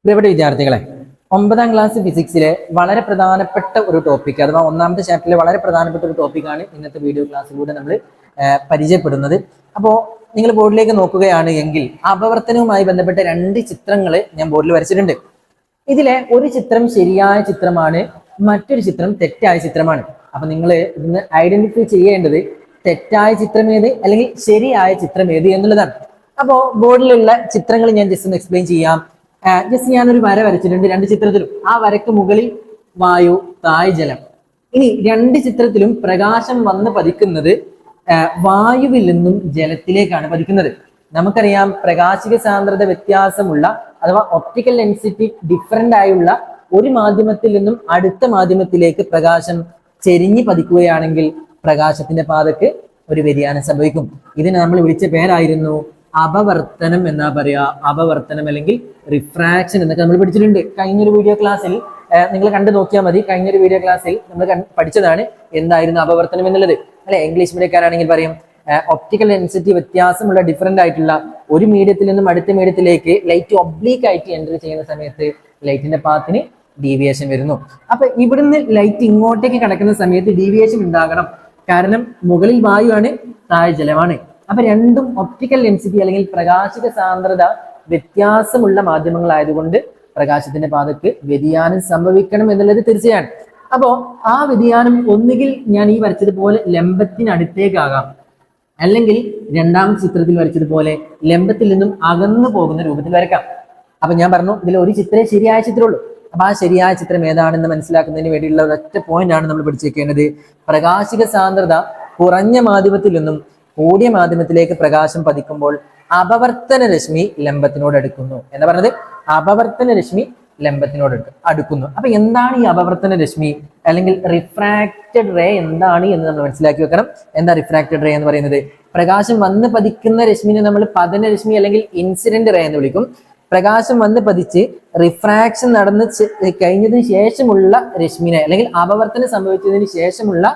പ്രിയപ്പെട്ട വിദ്യാർത്ഥികളെ, 9ാം ക്ലാസ് ഫിസിക്സിലെ വളരെ പ്രധാനപ്പെട്ട ഒരു ടോപ്പിക് അഥവാ ഒന്നാമത്തെ ചാപ്റ്ററിലെ വളരെ പ്രധാനപ്പെട്ട ഒരു ടോപ്പിക്കാണ് ഇന്നത്തെ വീഡിയോ ക്ലാസ്സിലൂടെ നമ്മൾ പരിചയപ്പെടുന്നത്. അപ്പോൾ നിങ്ങൾ ബോർഡിലേക്ക് നോക്കുകയാണ് എങ്കിൽ അപവർത്തനവുമായി ബന്ധപ്പെട്ട 2 ചിത്രങ്ങൾ ഞാൻ ബോർഡിൽ വരച്ചിട്ടുണ്ട്. ഇതിലെ ഒരു ചിത്രം ശരിയായ ചിത്രമാണ്, മറ്റൊരു ചിത്രം തെറ്റായ ചിത്രമാണ്. അപ്പൊ നിങ്ങൾ ഇതിന് ഐഡന്റിഫൈ ചെയ്യേണ്ടത് തെറ്റായ ചിത്രം ഏത് അല്ലെങ്കിൽ ശരിയായ ചിത്രം ഏത് എന്നുള്ളതാണ്. അപ്പോൾ ബോർഡിലുള്ള ചിത്രങ്ങൾ ഞാൻ ജസ്റ്റ് ഒന്ന് എക്സ്പ്ലെയിൻ ചെയ്യാം. ജസ്റ്റ് ഞാനൊരു വര വരച്ചിട്ടുണ്ട് 2 ചിത്രത്തിലും. ആ വരക്ക് മുകളിൽ വായു, താഴെ ജലം. ഇനി 2 ചിത്രത്തിലും പ്രകാശം വന്ന് പതിക്കുന്നത് വായുവിൽ നിന്നും ജലത്തിലേക്കാണ് പതിക്കുന്നത്. നമുക്കറിയാം, പ്രകാശിക സാന്ദ്രത വ്യത്യാസമുള്ള അഥവാ ഒപ്റ്റിക്കൽ ഡെൻസിറ്റി ഡിഫറൻ്റ് ആയുള്ള ഒരു മാധ്യമത്തിൽ നിന്നും അടുത്ത മാധ്യമത്തിലേക്ക് പ്രകാശം ചെരിഞ്ഞ് പതിക്കുകയാണെങ്കിൽ പ്രകാശത്തിന്റെ പാതക്ക് ഒരു വ്യതിയാനം സംഭവിക്കും. ഇതിനെ നമ്മൾ വിളിച്ച പേരായിരുന്നു അപവർത്തനം എന്നാ പറയാ. അപവർത്തനം അല്ലെങ്കിൽ റിഫ്രാക്ഷൻ എന്നൊക്കെ നമ്മൾ പഠിച്ചിട്ടുണ്ട്. കഴിഞ്ഞൊരു വീഡിയോ ക്ലാസ്സിൽ നിങ്ങൾ കണ്ടു നോക്കിയാൽ മതി. കഴിഞ്ഞൊരു വീഡിയോ ക്ലാസ്സിൽ നമ്മൾ പഠിച്ചതാണ് എന്തായിരുന്നു അപവർത്തനം എന്നുള്ളത്, അല്ലെ? ഇംഗ്ലീഷ് മീഡിയക്കാരാണെങ്കിൽ പറയും ഒപ്റ്റിക്കൽ ഡെൻസിറ്റി വ്യത്യാസമുള്ള ഡിഫറൻ്റ് ആയിട്ടുള്ള ഒരു മീഡിയത്തിൽ നിന്നും അടുത്ത മീഡിയത്തിലേക്ക് ലൈറ്റ് ഒബ്ലീക്ക് ആയിട്ട് എൻ്റർ ചെയ്യുന്ന സമയത്ത് ലൈറ്റിന്റെ പാത്തിന് ഡീവിയേഷൻ വരുന്നു. അപ്പൊ ഇവിടുന്ന് ലൈറ്റ് ഇങ്ങോട്ടേക്ക് കിടക്കുന്ന സമയത്ത് ഡീവിയേഷൻ ഉണ്ടാകണം. കാരണം മുകളിൽ വായുവാണ്, താഴെ ജലമാണ്. അപ്പൊ രണ്ടും ഒപ്റ്റിക്കൽ ഡെൻസിറ്റി അല്ലെങ്കിൽ പ്രകാശിക സാന്ദ്രത വ്യത്യാസമുള്ള മാധ്യമങ്ങളായതുകൊണ്ട് പ്രകാശത്തിന്റെ പാതക്ക് വ്യതിയാനം സംഭവിക്കണം എന്നുള്ളത് തീർച്ചയാണ്. അപ്പോ ആ വ്യതിയാനം ഒന്നുകിൽ ഞാൻ ഈ വരച്ചതുപോലെ ലംബത്തിനടുത്തേക്കാകാം, അല്ലെങ്കിൽ രണ്ടാമത്തെ ചിത്രത്തിൽ വരച്ചതുപോലെ ലംബത്തിൽ നിന്നും അകന്നു പോകുന്ന രൂപത്തിൽ വരക്കാം. അപ്പൊ ഞാൻ പറഞ്ഞു, ഇതിൽ ഒരു ചിത്രമേ ശരിയായ ചിത്രമുള്ളൂ. അപ്പൊ ആ ശരിയായ ചിത്രം ഏതാണെന്ന് മനസ്സിലാക്കുന്നതിന് വേണ്ടിയുള്ള ഒരൊറ്റ പോയിന്റ് ആണ് നമ്മൾ പഠിച്ചേക്കേണ്ടത്. പ്രകാശിക സാന്ദ്രത കുറഞ്ഞ മാധ്യമത്തിൽ നിന്നും കൂടിയ മാധ്യമത്തിലേക്ക് പ്രകാശം പതിക്കുമ്പോൾ അപവർത്തന രശ്മി ലംബത്തിനോട് അടുക്കുന്നു എന്ന് പറഞ്ഞത്. അപവർത്തന രശ്മി ലംബത്തിനോട് അടുക്കുന്നു. അപ്പൊ എന്താണ് ഈ അപവർത്തന രശ്മി അല്ലെങ്കിൽ റിഫ്രാക്റ്റഡ് റേ എന്താണ് എന്ന് നമ്മൾ മനസ്സിലാക്കി വെക്കണം. എന്താ റിഫ്രാക്റ്റഡ് റേ എന്ന് പറയുന്നത്? പ്രകാശം വന്ന് പതിക്കുന്ന രശ്മിനെ നമ്മൾ പതന രശ്മി അല്ലെങ്കിൽ ഇൻസിഡന്റ് റേ എന്ന് വിളിക്കും. പ്രകാശം വന്ന് പതിച്ച് റിഫ്രാക്ഷൻ നടന്ന് കഴിഞ്ഞതിന് ശേഷമുള്ള രശ്മിനെ അല്ലെങ്കിൽ അപവർത്തനം സംഭവിച്ചതിന് ശേഷമുള്ള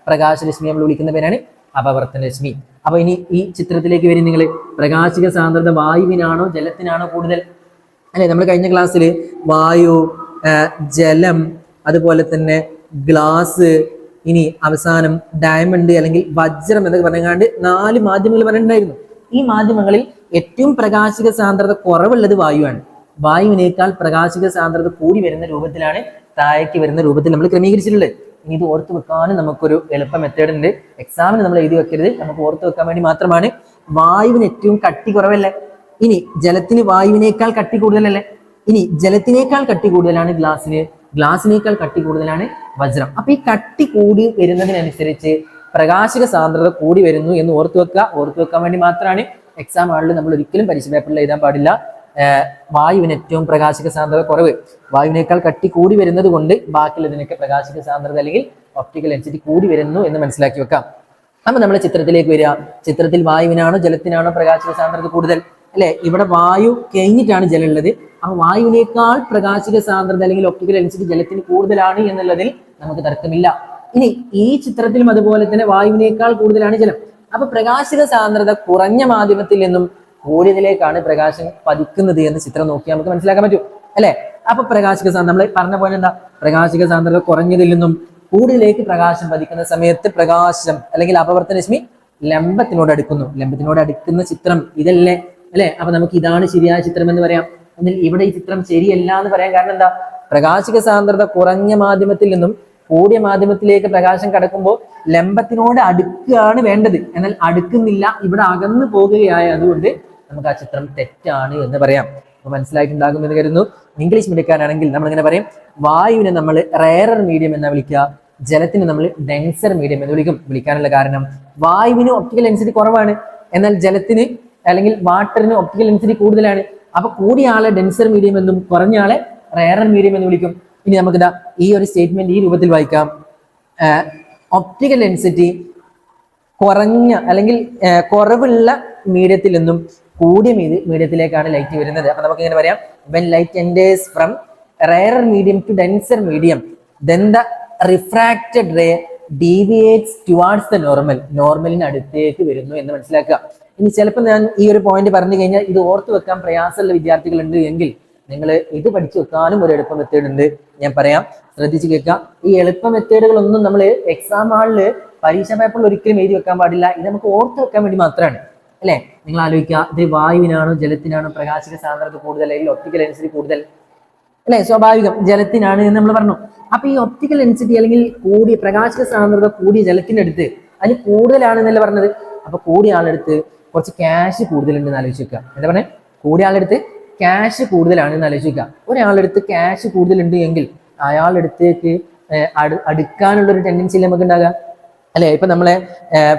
പ്രകാശരശ്മി നമ്മൾ വിളിക്കുന്ന പേരാണ് അപവർത്തന രശ്മി. അപ്പൊ ഇനി ഈ ചിത്രത്തിലേക്ക് വരും നിങ്ങൾ. പ്രകാശിക സാന്ദ്രത വായുവിനാണോ ജലത്തിനാണോ കൂടുതൽ? അല്ലെ, നമ്മൾ കഴിഞ്ഞ ക്ലാസ്സിൽ വായു, ജലം, അതുപോലെ തന്നെ ഗ്ലാസ്, ഇനി അവസാനം ഡയമണ്ട് അല്ലെങ്കിൽ വജ്രം എന്നൊക്കെ പറഞ്ഞാണ്ട് 4 മാധ്യമങ്ങൾ പറഞ്ഞിട്ടുണ്ടായിരുന്നു. ഈ മാധ്യമങ്ങളിൽ ഏറ്റവും പ്രകാശിക സാന്ദ്രത കുറവുള്ളത് വായുവാണ്. വായുവിനേക്കാൾ പ്രകാശിക സാന്ദ്രത കൂടി വരുന്ന രൂപത്തിലാണ് താഴേക്ക് വരുന്ന രൂപത്തിൽ നമ്മൾ ക്രമീകരിച്ചിട്ടുള്ളത്. ഇനി ഇത് ഓർത്ത് വെക്കാനും നമുക്കൊരു എളുപ്പ മെത്തേഡ് ഉണ്ട്. എക്സാമിന് നമ്മൾ എഴുതി വെക്കരുത്, നമുക്ക് ഓർത്ത് വെക്കാൻ വേണ്ടി മാത്രമാണ്. വായുവിന് ഏറ്റവും കട്ടി കുറവല്ലേ? ഇനി ജലത്തിന് വായുവിനേക്കാൾ കട്ടി കൂടുതലല്ലേ? ഇനി ജലത്തിനേക്കാൾ കട്ടി കൂടുതലാണ് ഗ്ലാസിന്, ഗ്ലാസിനേക്കാൾ കട്ടി കൂടുതലാണ് വജ്രം. അപ്പൊ ഈ കട്ടി കൂടി വരുന്നതിനനുസരിച്ച് പ്രകാശിക സാന്ദ്രത കൂടി വരുന്നു എന്ന് ഓർത്തു വെക്കുക. ഓർത്തു വെക്കാൻ വേണ്ടി മാത്രമാണ്. എക്സാം ആളിൽ നമ്മൾ ഒരിക്കലും പരീക്ഷ പേപ്പറിൽ എഴുതാൻ പാടില്ല വായുവിന് ഏറ്റവും പ്രകാശിക സാന്ദ്രത കുറവ്, വായുവിനേക്കാൾ കട്ടി കൂടി വരുന്നത് കൊണ്ട് ബാക്കിയുള്ളതിനൊക്കെ പ്രകാശിക സാന്ദ്രത അല്ലെങ്കിൽ ഒപ്റ്റിക്കൽ ഡെൻസിറ്റി കൂടി വരുന്നു എന്ന് മനസ്സിലാക്കി വെക്കാം. അപ്പൊ നമ്മൾ ചിത്രത്തിലേക്ക് വരിക. ചിത്രത്തിൽ വായുവിനാണോ ജലത്തിനാണോ പ്രകാശിക സാന്ദ്രത കൂടുതൽ? അല്ലെ, ഇവിടെ വായു കഴിഞ്ഞിട്ടാണ് ജലം ഉള്ളത്. അപ്പൊ വായുവിനേക്കാൾ പ്രകാശിക സാന്ദ്രത അല്ലെങ്കിൽ ഒപ്റ്റിക്കൽ ഡെൻസിറ്റി ജലത്തിന് കൂടുതലാണ് എന്നുള്ളതിൽ നമുക്ക് തർക്കമില്ല. ഇനി ഈ ചിത്രത്തിലും അതുപോലെ തന്നെ വായുവിനേക്കാൾ കൂടുതലാണ് ജലം. അപ്പൊ പ്രകാശിക സാന്ദ്രത കുറഞ്ഞ മാധ്യമത്തിൽ നിന്നും കൂടിയതിലേക്കാണ് പ്രകാശം പതിക്കുന്നത് എന്ന് ചിത്രം നോക്കി നമുക്ക് മനസ്സിലാക്കാൻ പറ്റും, അല്ലെ? അപ്പൊ പ്രകാശിക സാന്ദ്രത നമ്മൾ പറഞ്ഞ പോലെ എന്താ? പ്രകാശിക സാന്ദ്രത കുറഞ്ഞതിൽ നിന്നും കൂടുതലേക്ക് പ്രകാശം പതിക്കുന്ന സമയത്ത് പ്രകാശം അല്ലെങ്കിൽ അപവർത്തന രശ്മി ലംബത്തിനോട് അടുക്കുന്നു. ലംബത്തിനോട് അടുക്കുന്ന ചിത്രം ഇതല്ലേ, അല്ലെ? അപ്പൊ നമുക്ക് ഇതാണ് ശരിയായ ചിത്രം എന്ന് പറയാം. എന്നാൽ ഇവിടെ ഈ ചിത്രം ശരിയല്ല എന്ന് പറയാൻ കാരണം എന്താ? പ്രകാശിക സാന്ദ്രത കുറഞ്ഞ മാധ്യമത്തിൽ നിന്നും കൂടിയ മാധ്യമത്തിലേക്ക് പ്രകാശം കടക്കുമ്പോൾ ലംബത്തിനോട് അടുക്കുകയാണ് വേണ്ടത്, എന്നാൽ അടുക്കുന്നില്ല, ഇവിടെ അകന്നു പോകുകയായതുകൊണ്ട് നമുക്ക് ആ ചിത്രം തെറ്റാണ് എന്ന് പറയാം. അപ്പൊ മനസ്സിലായിട്ടുണ്ടാകും എന്ന് കരുതുന്നു. ഇംഗ്ലീഷ് മീഡിയക്കാരാണെങ്കിൽ നമ്മൾ ഇങ്ങനെ പറയും, വായുവിനെ നമ്മൾ റെയറർ മീഡിയം എന്നാ വിളിക്കുക, ജലത്തിന് നമ്മൾ ഡെൻസർ മീഡിയം എന്ന് വിളിക്കാനുള്ള കാരണം വായുവിന് ഒപ്റ്റിക്കൽ ഡെൻസിറ്റി കുറവാണ്, എന്നാൽ ജലത്തിന് അല്ലെങ്കിൽ വാട്ടറിന് ഒപ്റ്റിക്കൽ ഡെൻസിറ്റി കൂടുതലാണ്. അപ്പൊ കൂടിയ ആളെ ഡെൻസർ മീഡിയം എന്നും കുറഞ്ഞ ആളെ റെയറർ മീഡിയം എന്ന് വിളിക്കും. ഇനി നമുക്കിതാ ഈ ഒരു സ്റ്റേറ്റ്മെന്റ് ഈ രൂപത്തിൽ വായിക്കാം. ഒപ്റ്റിക്കൽ ഡെൻസിറ്റി കുറഞ്ഞ അല്ലെങ്കിൽ കുറവുള്ള മീഡിയത്തിൽ നിന്നും കൂടിയ മീഡിയത്തിലേക്കാണ് ലൈറ്റ് വരുന്നത്. അപ്പൊ നമുക്ക് ഇങ്ങനെ പറയാം, when light enters from rarer medium to denser medium, then the refracted ray deviates towards the normal. നോർമലിന് അടുത്തേക്ക് വരുന്നു എന്ന് മനസ്സിലാക്കുക. ഇനി ചിലപ്പോൾ ഞാൻ ഈ ഒരു പോയിന്റ് പറഞ്ഞു കഴിഞ്ഞാൽ ഇത് ഓർത്തു വെക്കാൻ പ്രയാസമുള്ള വിദ്യാർത്ഥികളുണ്ട് എങ്കിൽ നിങ്ങൾ ഇത് പഠിച്ചു വെക്കാനും ഒരു എളുപ്പ മെത്തേഡ് ഉണ്ട്, ഞാൻ പറയാം, ശ്രദ്ധിച്ച് കേൾക്കുക. ഈ എളുപ്പ മെത്തേഡുകളൊന്നും നമ്മൾ എക്സാം ഹാളിൽ പരീക്ഷാ പേപ്പറിൽ ഒരിക്കലും എഴുതി വെക്കാൻ പാടില്ല. ഇത് നമുക്ക് ഓർത്ത് വെക്കാൻ വേണ്ടി മാത്രമാണ്, അല്ലെ? നിങ്ങൾ ആലോചിക്കുക, ഇത് വായുവിനാണോ ജലത്തിനാണോ പ്രകാശിക സാന്ദ്രത കൂടുതൽ അല്ലെങ്കിൽ ഒപ്റ്റിക്കൽ ഡെൻസിറ്റി കൂടുതൽ? അല്ലെ, സ്വാഭാവികം ജലത്തിനാണ് എന്ന് നമ്മൾ പറഞ്ഞു. അപ്പൊ ഈ ഒപ്റ്റിക്കൽ ഡെൻസിറ്റി അല്ലെങ്കിൽ കൂടിയ പ്രകാശിക സാന്ദ്രത കൂടിയ ജലത്തിനടുത്ത് അതിന് കൂടുതലാണെന്നല്ലേ പറഞ്ഞത്. അപ്പൊ കൂടിയ ആളെടുത്ത് കുറച്ച് ക്യാഷ് കൂടുതലുണ്ടെന്ന് ആലോചിച്ച് വെക്കുക. എന്താ പറഞ്ഞേ? കൂടിയ ആളെടുത്ത് ക്യാഷ് കൂടുതലാണെന്ന് ആലോചിച്ച് വെക്കുക. ഒരാളെടുത്ത് ക്യാഷ് കൂടുതലുണ്ട് എങ്കിൽ അയാളുടെ അടുത്തേക്ക് അടുക്കാനുള്ള ഒരു ടെൻഡൻസി നമുക്ക് ഉണ്ടാകാം, അല്ലെ? ഇപ്പൊ നമ്മളെ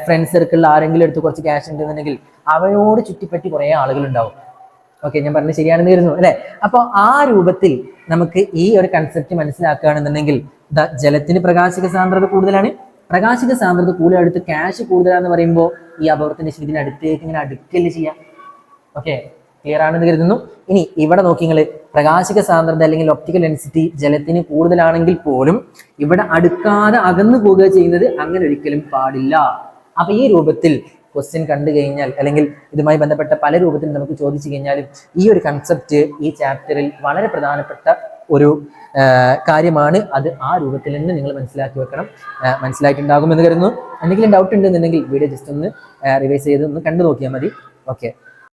ഫ്രണ്ട് സർക്കിളിൽ ആരെങ്കിലും എടുത്ത് കുറച്ച് ക്യാഷ് ഉണ്ടെന്നുണ്ടെങ്കിൽ അവയോട് ചുറ്റിപ്പറ്റി കുറെ ആളുകൾ ഉണ്ടാവും. ഓക്കെ, ഞാൻ പറഞ്ഞത് ശരിയാണെന്ന് കരുതുന്നു, അല്ലെ? അപ്പൊ ആ രൂപത്തിൽ നമുക്ക് ഈ ഒരു കൺസെപ്റ്റ് മനസ്സിലാക്കുകയാണെന്നുണ്ടെങ്കിൽ ജലത്തിന് പ്രകാശിക സാന്ദ്രത കൂടുതലാണ്, പ്രകാശിക സാന്ദ്രത കൂടുതൽ അടുത്ത് ക്യാഷ് കൂടുതലാന്ന് പറയുമ്പോൾ ഈ അപവർത്തന ഇതിന് അടുത്തേക്ക് ഇങ്ങനെ അടുക്കല് ചെയ്യാം. ഓക്കെ, ക്ലിയർ ആണെന്ന് കരുതുന്നു. ഇനി ഇവിടെ നോക്കി നിങ്ങൾ, പ്രകാശിക സാന്ദ്രത അല്ലെങ്കിൽ ഒപ്റ്റിക്കൽ ഡെൻസിറ്റി ജലത്തിന് കൂടുതലാണെങ്കിൽ പോലും ഇവിടെ അടുക്കാതെ അകന്നു പോവുക ചെയ്യുന്നത് അങ്ങനെ ഒരിക്കലും പാടില്ല. അപ്പൊ ഈ രൂപത്തിൽ ക്വസ്റ്റ്യൻ കണ്ടു കഴിഞ്ഞാൽ അല്ലെങ്കിൽ ഇതുമായി ബന്ധപ്പെട്ട പല രൂപത്തിൽ നമുക്ക് ചോദിച്ചു കഴിഞ്ഞാലും ഈ ഒരു കൺസെപ്റ്റ് ഈ ചാപ്റ്ററിൽ വളരെ പ്രധാനപ്പെട്ട ഒരു കാര്യമാണ്. അത് ആ രൂപത്തിൽ തന്നെ നിങ്ങൾ മനസ്സിലാക്കി വെക്കണം. മനസ്സിലായിട്ടുണ്ടാകുമെന്ന് കരുതുന്നു. എന്തെങ്കിലും ഡൗട്ട് ഉണ്ടെന്നുണ്ടെങ്കിൽ വീഡിയോ ജസ്റ്റ് ഒന്ന് റിവൈസ് ചെയ്ത് ഒന്ന് കണ്ടു നോക്കിയാൽ മതി. ഓക്കെ.